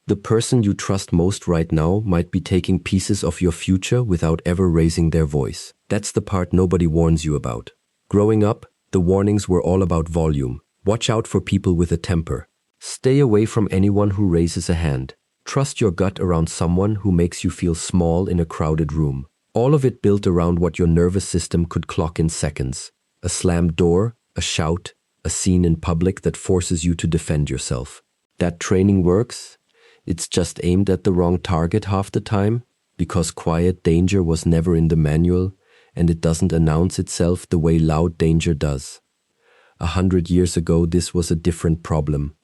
The person you trust most right now might be taking pieces of your future without ever raising their voice. That's the part nobody warns you about. Growing up, the warnings were all about volume. Watch out for people with a temper. Stay away from anyone who raises a hand. Trust your gut around someone who makes you feel small in a crowded room. All of it built around what your nervous system could clock in seconds. A slammed door, a shout, a scene in public that forces you to defend yourself. That training works. It's just aimed at the wrong target half the time, because quiet danger was never in the manual, and it doesn't announce itself the way loud danger does. 100 years ago, this was a different problem,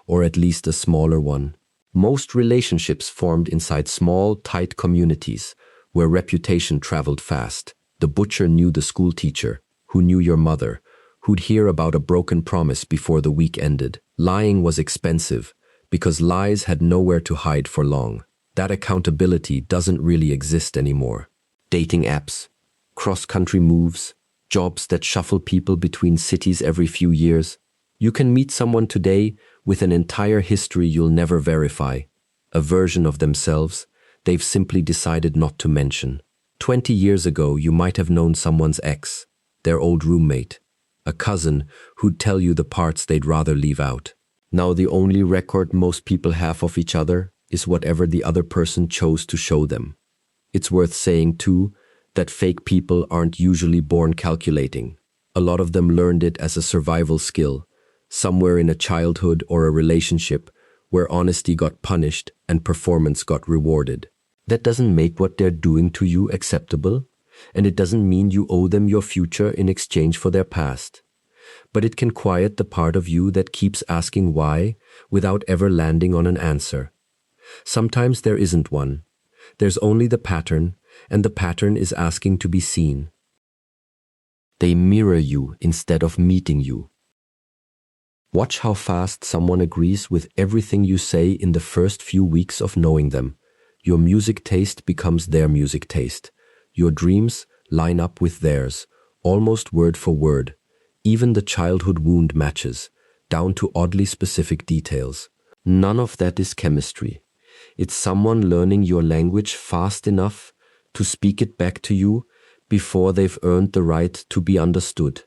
or at least a smaller one. Most relationships formed inside small, tight communities, where reputation traveled fast. The butcher knew the school teacher, who knew your mother, who'd hear about a broken promise before the week ended. Lying was expensive, because lies had nowhere to hide for long. That accountability doesn't really exist anymore. Dating apps, cross-country moves, jobs that shuffle people between cities every few years. You can meet someone today with an entire history you'll never verify, a version of themselves they've simply decided not to mention. 20 years ago, you might have known someone's ex, their old roommate, a cousin who'd tell you the parts they'd rather leave out. Now the only record most people have of each other is whatever the other person chose to show them. It's worth saying, too, that fake people aren't usually born calculating. A lot of them learned it as a survival skill, somewhere in a childhood or a relationship where honesty got punished and performance got rewarded. That doesn't make what they're doing to you acceptable, and it doesn't mean you owe them your future in exchange for their past. But it can quiet the part of you that keeps asking why without ever landing on an answer. Sometimes there isn't one. There's only the pattern, and the pattern is asking to be seen. They mirror you instead of meeting you. Watch how fast someone agrees with everything you say in the first few weeks of knowing them. Your music taste becomes their music taste. Your dreams line up with theirs, almost word for word. Even the childhood wound matches, down to oddly specific details. None of that is chemistry. It's someone learning your language fast enough to speak it back to you before they've earned the right to be understood.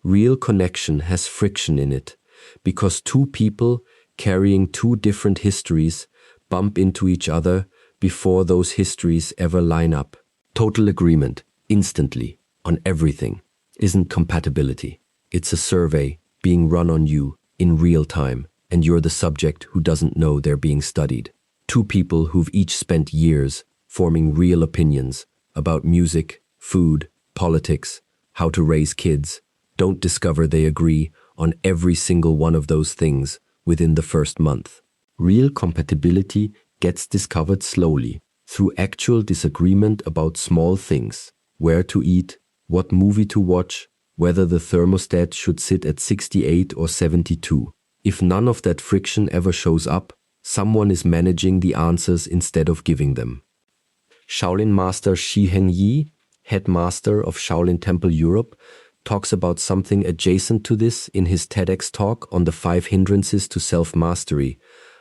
Real connection has friction in it, because two people carrying two different histories bump into each other before those histories ever line up. Total agreement, instantly, on everything, isn't compatibility. It's a survey being run on you in real time, and you're the subject who doesn't know they're being studied. Two people who've each spent years forming real opinions about music, food, politics, how to raise kids, don't discover they agree on every single one of those things within the first month. Real compatibility gets discovered slowly, through actual disagreement about small things: where to eat, what movie to watch, whether the thermostat should sit at 68 or 72. If none of that friction ever shows up, someone is managing the answers instead of giving them. Shaolin Master Shiheng Yi, headmaster of Shaolin Temple Europe, talks about something adjacent to this in his TEDx talk on the 5 hindrances to self-mastery,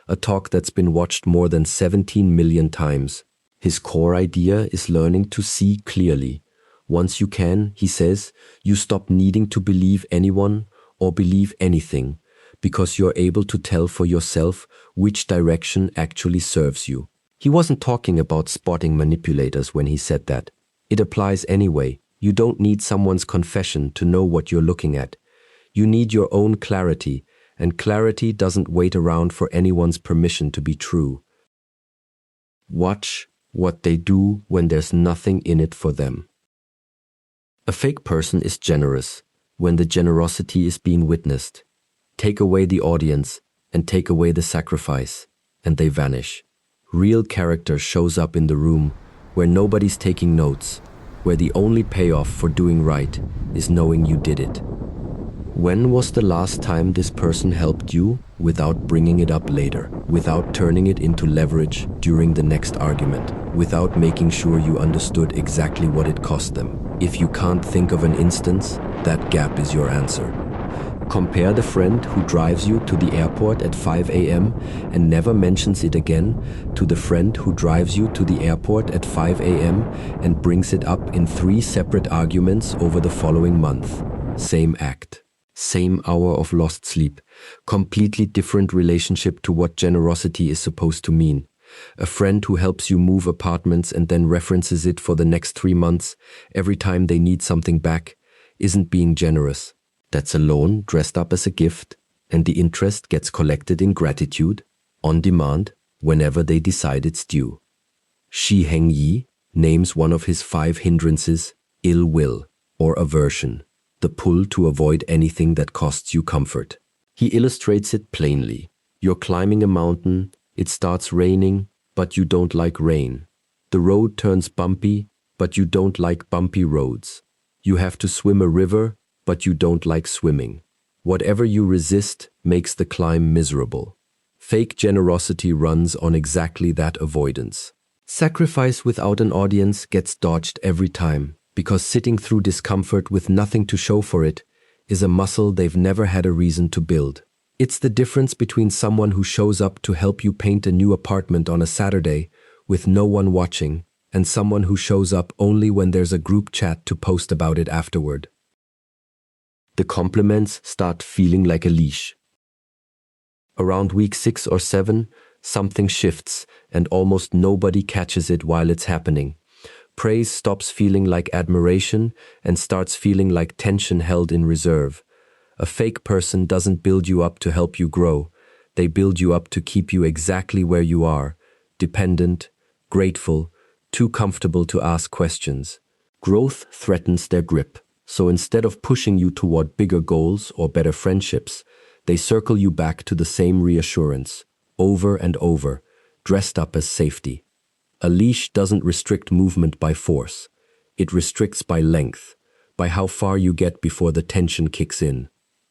a talk that's been watched more than 17 million times. His core idea is learning to see clearly. Once you can, he says, you stop needing to believe anyone or believe anything, because you're able to tell for yourself which direction actually serves you. He wasn't talking about spotting manipulators when he said that. It applies anyway. You don't need someone's confession to know what you're looking at. You need your own clarity, and clarity doesn't wait around for anyone's permission to be true. Watch what they do when there's nothing in it for them. A fake person is generous when the generosity is being witnessed. Take away the audience and take away the sacrifice, and they vanish. Real character shows up in the room where nobody's taking notes, where the only payoff for doing right is knowing you did it. When was the last time this person helped you without bringing it up later, without turning it into leverage during the next argument, without making sure you understood exactly what it cost them? If you can't think of an instance, that gap is your answer. Compare the friend who drives you to the airport at 5 a.m. and never mentions it again to the friend who drives you to the airport at 5 a.m. and brings it up in 3 separate arguments over the following month. Same act. Same hour of lost sleep. Completely different relationship to what generosity is supposed to mean. A friend who helps you move apartments and then references it for the next 3 months every time they need something back isn't being generous. That's a loan dressed up as a gift, and the interest gets collected in gratitude, on demand, whenever they decide it's due. Shi Heng Yi names one of his 5 hindrances ill will or aversion, the pull to avoid anything that costs you comfort. He illustrates it plainly. You're climbing a mountain, it starts raining, but you don't like rain. The road turns bumpy, but you don't like bumpy roads. You have to swim a river, but you don't like swimming. Whatever you resist makes the climb miserable. Fake generosity runs on exactly that avoidance. Sacrifice without an audience gets dodged every time, because sitting through discomfort with nothing to show for it is a muscle they've never had a reason to build. It's the difference between someone who shows up to help you paint a new apartment on a Saturday with no one watching and someone who shows up only when there's a group chat to post about it afterward. The compliments start feeling like a leash. Around week 6 or 7, something shifts and almost nobody catches it while it's happening. Praise stops feeling like admiration and starts feeling like tension held in reserve. A fake person doesn't build you up to help you grow. They build you up to keep you exactly where you are, dependent, grateful, too comfortable to ask questions. Growth threatens their grip. So instead of pushing you toward bigger goals or better friendships, they circle you back to the same reassurance, over and over, dressed up as safety. A leash doesn't restrict movement by force. It restricts by length, by how far you get before the tension kicks in.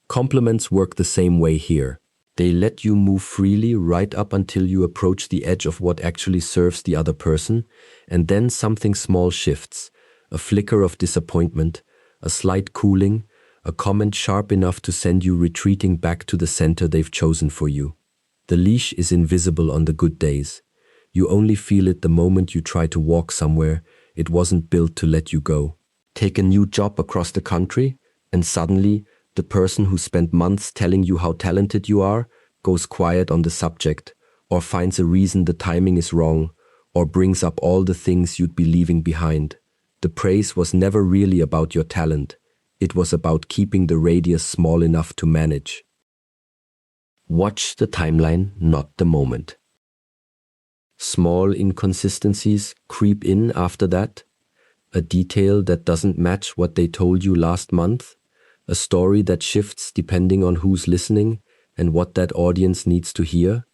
Compliments work the same way here. They let you move freely right up until you approach the edge of what actually serves the other person, and then something small shifts, a flicker of disappointment, a slight cooling, a comment sharp enough to send you retreating back to the center they've chosen for you. The leash is invisible on the good days. You only feel it the moment you try to walk somewhere it wasn't built to let you go. Take a new job across the country, and suddenly the person who spent months telling you how talented you are goes quiet on the subject, or finds a reason the timing is wrong, or brings up all the things you'd be leaving behind. The praise was never really about your talent. It was about keeping the radius small enough to manage. Watch the timeline, not the moment. Small inconsistencies creep in after that. A detail that doesn't match what they told you last month. A story that shifts depending on who's listening and what that audience needs to hear.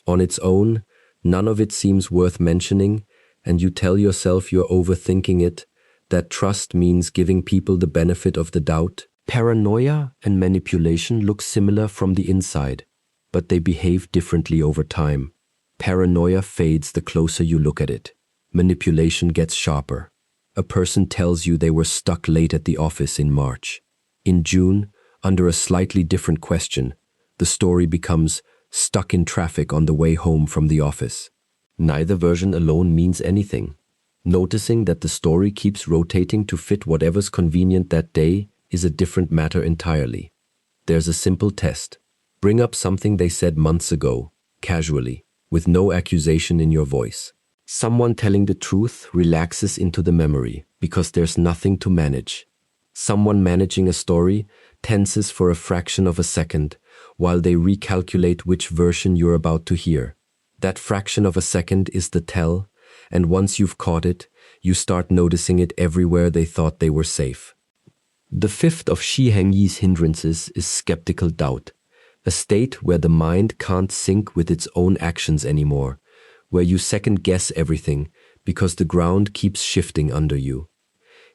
On its own, none of it seems worth mentioning, and you tell yourself you're overthinking it, that trust means giving people the benefit of the doubt. Paranoia and manipulation look similar from the inside, but they behave differently over time. Paranoia fades the closer you look at it. Manipulation gets sharper. A person tells you they were stuck late at the office in March. In June, under a slightly different question, the story becomes stuck in traffic on the way home from the office. Neither version alone means anything. Noticing that the story keeps rotating to fit whatever's convenient that day is a different matter entirely. There's a simple test. Bring up something they said months ago, casually, with no accusation in your voice. Someone telling the truth relaxes into the memory because there's nothing to manage. Someone managing a story tenses for a fraction of a second while they recalculate which version you're about to hear. That fraction of a second is the tell, and once you've caught it, you start noticing it everywhere they thought they were safe. The fifth of Shi Heng Yi's hindrances is skeptical doubt, a state where the mind can't sync with its own actions anymore, where you second-guess everything because the ground keeps shifting under you.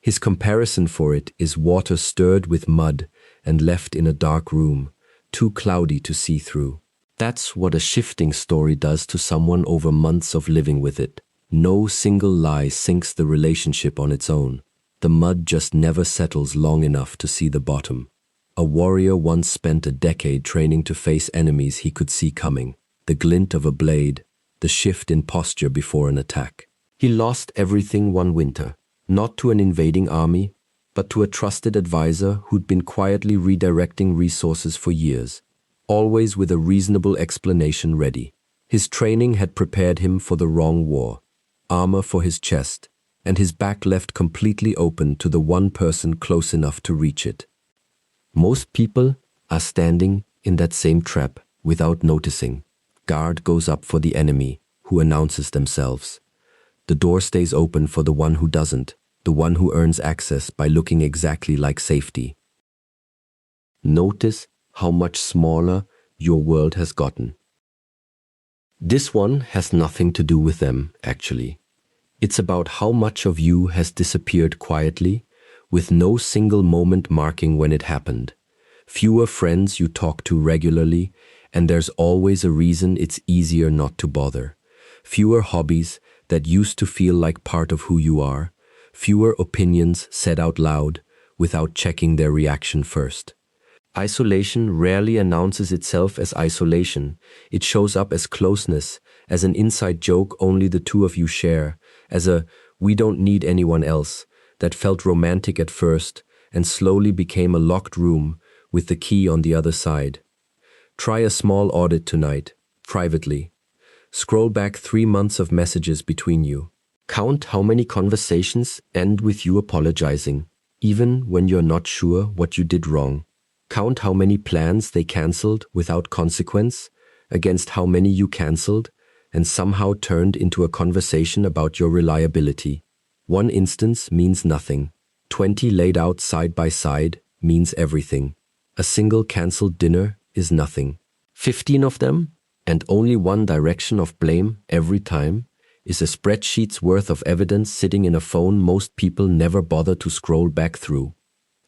His comparison for it is water stirred with mud and left in a dark room, too cloudy to see through. That's what a shifting story does to someone over months of living with it. No single lie sinks the relationship on its own. The mud just never settles long enough to see the bottom. A warrior once spent a decade training to face enemies he could see coming. The glint of a blade, the shift in posture before an attack. He lost everything one winter, not to an invading army, but to a trusted advisor who'd been quietly redirecting resources for years, always with a reasonable explanation ready. His training had prepared him for the wrong war, armor for his chest, and his back left completely open to the one person close enough to reach it. Most people are standing in that same trap without noticing. Guard goes up for the enemy, who announces themselves. The door stays open for the one who doesn't, the one who earns access by looking exactly like safety. Notice how much smaller your world has gotten. This one has nothing to do with them, actually. It's about how much of you has disappeared quietly, with no single moment marking when it happened. Fewer friends you talk to regularly, and there's always a reason it's easier not to bother. Fewer hobbies that used to feel like part of who you are. Fewer opinions said out loud without checking their reaction first. Isolation rarely announces itself as isolation. It shows up as closeness, as an inside joke only the two of you share, as a "we don't need anyone else" that felt romantic at first and slowly became a locked room with the key on the other side. Try a small audit tonight, privately. Scroll back 3 months of messages between you. Count how many conversations end with you apologizing, even when you're not sure what you did wrong. Count how many plans they canceled without consequence, against how many you canceled and somehow turned into a conversation about your reliability. One instance means nothing. 20 laid out side by side means everything. A single canceled dinner is nothing. 15 of them, and only one direction of blame every time, is a spreadsheet's worth of evidence sitting in a phone most people never bother to scroll back through.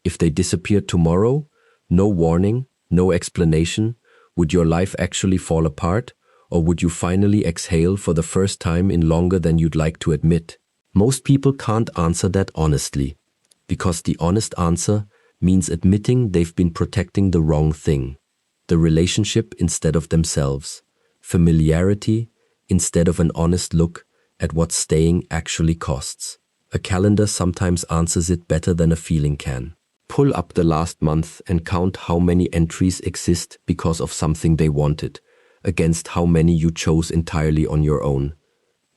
If they disappeared tomorrow, no warning, no explanation, would your life actually fall apart, or would you finally exhale for the first time in longer than you'd like to admit? Most people can't answer that honestly, because the honest answer means admitting they've been protecting the wrong thing, the relationship instead of themselves, familiarity instead of an honest look at what staying actually costs. A calendar sometimes answers it better than a feeling can. Pull up the last month and count how many entries exist because of something they wanted, against how many you chose entirely on your own.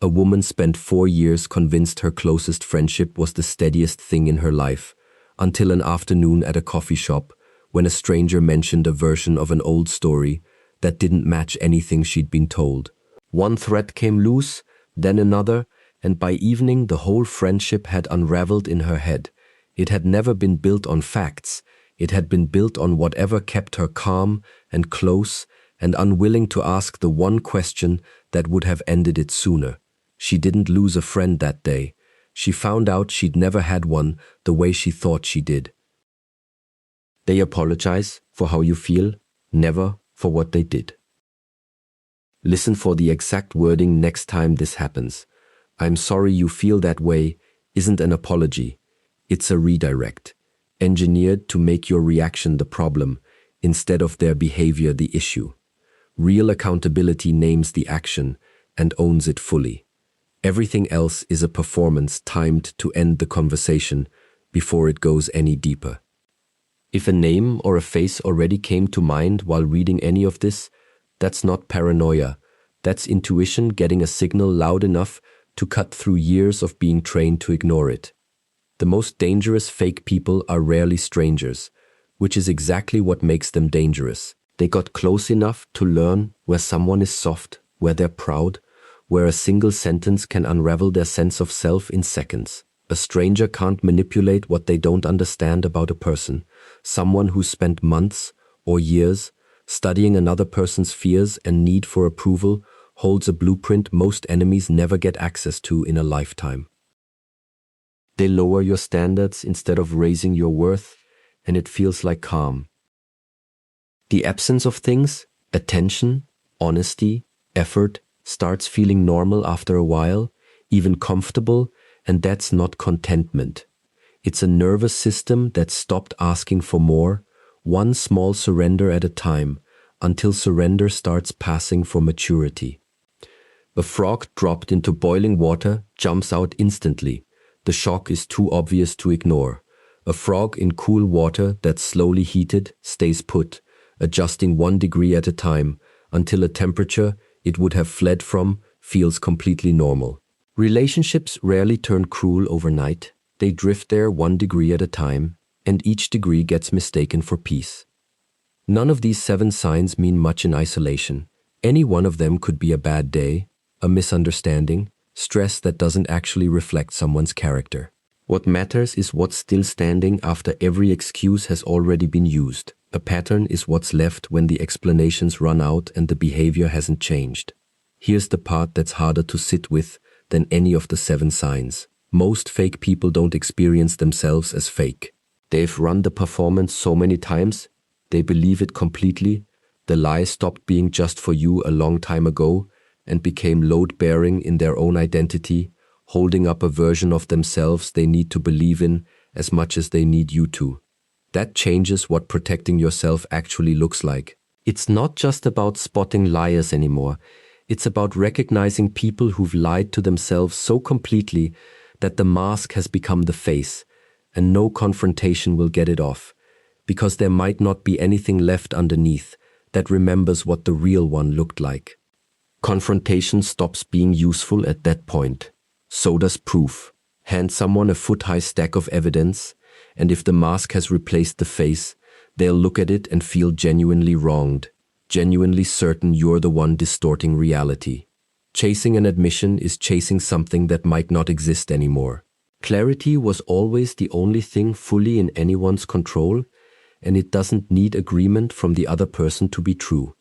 A woman spent 4 years convinced her closest friendship was the steadiest thing in her life, until an afternoon at a coffee shop when a stranger mentioned a version of an old story that didn't match anything she'd been told. One thread came loose, then another, and by evening the whole friendship had unraveled in her head. It had never been built on facts. It had been built on whatever kept her calm and close and unwilling to ask the one question that would have ended it sooner. She didn't lose a friend that day. She found out she'd never had one the way she thought she did. They apologize for how you feel, never for what they did. Listen for the exact wording next time this happens. "I'm sorry you feel that way" isn't an apology. It's a redirect, engineered to make your reaction the problem instead of their behavior the issue. Real accountability names the action and owns it fully. Everything else is a performance timed to end the conversation before it goes any deeper. If a name or a face already came to mind while reading any of this, that's not paranoia. That's intuition getting a signal loud enough to cut through years of being trained to ignore it. The most dangerous fake people are rarely strangers, which is exactly what makes them dangerous. They got close enough to learn where someone is soft, where they're proud, where a single sentence can unravel their sense of self in seconds. A stranger can't manipulate what they don't understand about a person. Someone who spent months or years studying another person's fears and need for approval holds a blueprint most enemies never get access to in a lifetime. They lower your standards instead of raising your worth, and it feels like calm. The absence of things, attention, honesty, effort, starts feeling normal after a while, even comfortable, and that's not contentment. It's a nervous system that stopped asking for more one small surrender at a time, until surrender starts passing for maturity. A frog dropped into boiling water jumps out instantly. The shock is too obvious to ignore. A frog in cool water that's slowly heated stays put, adjusting 1 degree at a time, until a temperature it would have fled from feels completely normal. Relationships rarely turn cruel overnight. They drift there 1 degree at a time, and each degree gets mistaken for peace. None of these 7 signs mean much in isolation. Any one of them could be a bad day, a misunderstanding, stress that doesn't actually reflect someone's character. What matters is what's still standing after every excuse has already been used. A pattern is what's left when the explanations run out and the behavior hasn't changed. Here's the part that's harder to sit with than any of the 7 signs. Most fake people don't experience themselves as fake. They've run the performance so many times, they believe it completely. The lie stopped being just for you a long time ago and became load-bearing in their own identity, holding up a version of themselves they need to believe in as much as they need you to. That changes what protecting yourself actually looks like. It's not just about spotting liars anymore. It's about recognizing people who've lied to themselves so completely that the mask has become the face, and no confrontation will get it off, because there might not be anything left underneath that remembers what the real one looked like. Confrontation stops being useful at that point. So does proof. Hand someone a foot-high stack of evidence, and if the mask has replaced the face, they'll look at it and feel genuinely wronged, genuinely certain you're the one distorting reality. Chasing an admission is chasing something that might not exist anymore. Clarity was always the only thing fully in anyone's control, and it doesn't need agreement from the other person to be true.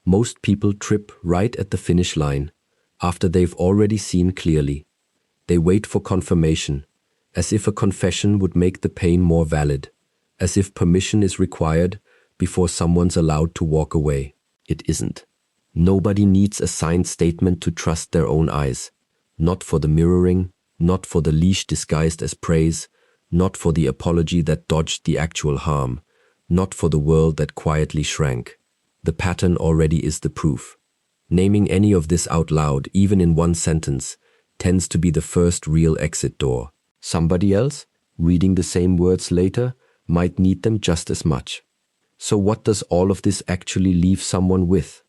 Most people trip right at the finish line, after they've already seen clearly. They wait for confirmation, as if a confession would make the pain more valid, as if permission is required before someone's allowed to walk away. It isn't. Nobody needs a signed statement to trust their own eyes. Not for the mirroring, not for the leash disguised as praise, not for the apology that dodged the actual harm, not for the world that quietly shrank. The pattern already is the proof. Naming any of this out loud, even in one sentence, tends to be the first real exit door. Somebody else, reading the same words later, might need them just as much. So what does all of this actually leave someone with?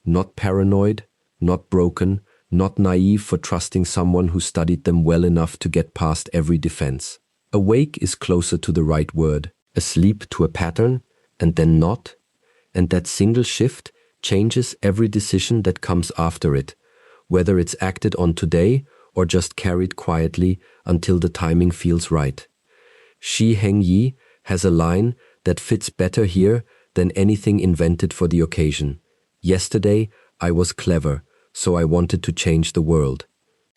Not paranoid, not broken, not naive for trusting someone who studied them well enough to get past every defense. Awake is closer to the right word. Asleep to a pattern, and then not. And that single shift changes every decision that comes after it, whether it's acted on today or just carried quietly until the timing feels right. Shi Heng Yi has a line that fits better here than anything invented for the occasion. Yesterday, I was clever, so I wanted to change the world.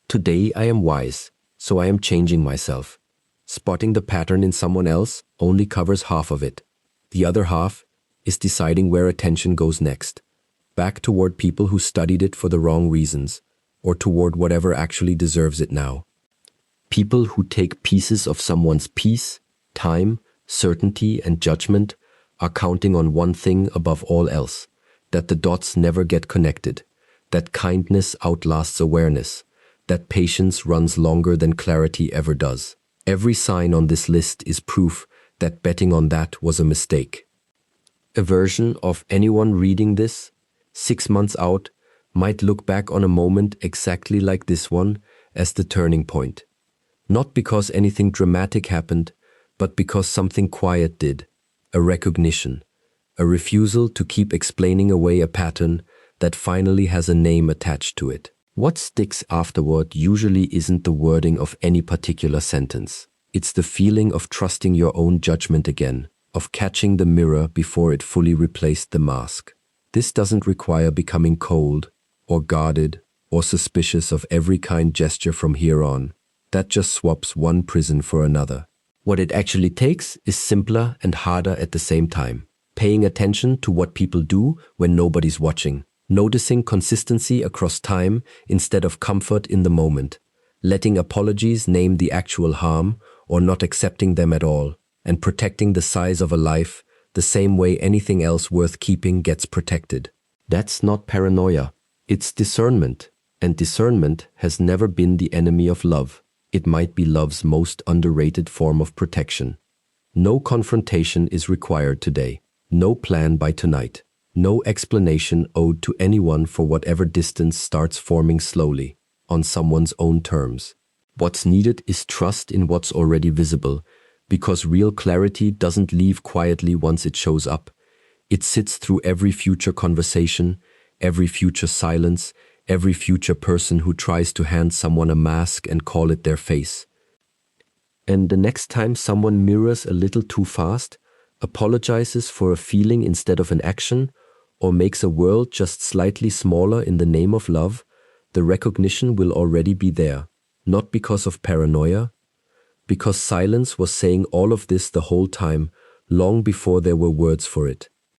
Today, I am wise, so I am changing myself. Spotting the pattern in someone else only covers half of it. The other half is deciding where attention goes next. Back toward people who studied it for the wrong reasons, or toward whatever actually deserves it now. People who take pieces of someone's peace, time, certainty, and judgment are counting on one thing above all else, that the dots never get connected, that kindness outlasts awareness, that patience runs longer than clarity ever does. Every sign on this list is proof that betting on that was a mistake. A version of anyone reading this, 6 months out, might look back on a moment exactly like this one as the turning point. Not because anything dramatic happened, but because something quiet did. A recognition, a refusal to keep explaining away a pattern that finally has a name attached to it. What sticks afterward usually isn't the wording of any particular sentence. It's the feeling of trusting your own judgment again, of catching the mirror before it fully replaced the mask. This doesn't require becoming cold, or guarded, or suspicious of every kind gesture from here on. That just swaps one prison for another. What it actually takes is simpler and harder at the same time. Paying attention to what people do when nobody's watching. Noticing consistency across time instead of comfort in the moment. Letting apologies name the actual harm or not accepting them at all. And protecting the size of a life, the same way anything else worth keeping gets protected. That's not paranoia. It's discernment. And discernment has never been the enemy of love. It might be love's most underrated form of protection. No confrontation is required today. No plan by tonight. No explanation owed to anyone for whatever distance starts forming slowly, on someone's own terms. What's needed is trust in what's already visible, because real clarity doesn't leave quietly once it shows up. It sits through every future conversation, every future silence, every future person who tries to hand someone a mask and call it their face. And the next time someone mirrors a little too fast, apologizes for a feeling instead of an action, or makes a world just slightly smaller in the name of love, the recognition will already be there. Not because of paranoia, because silence was saying all of this the whole time, long before there were words for it.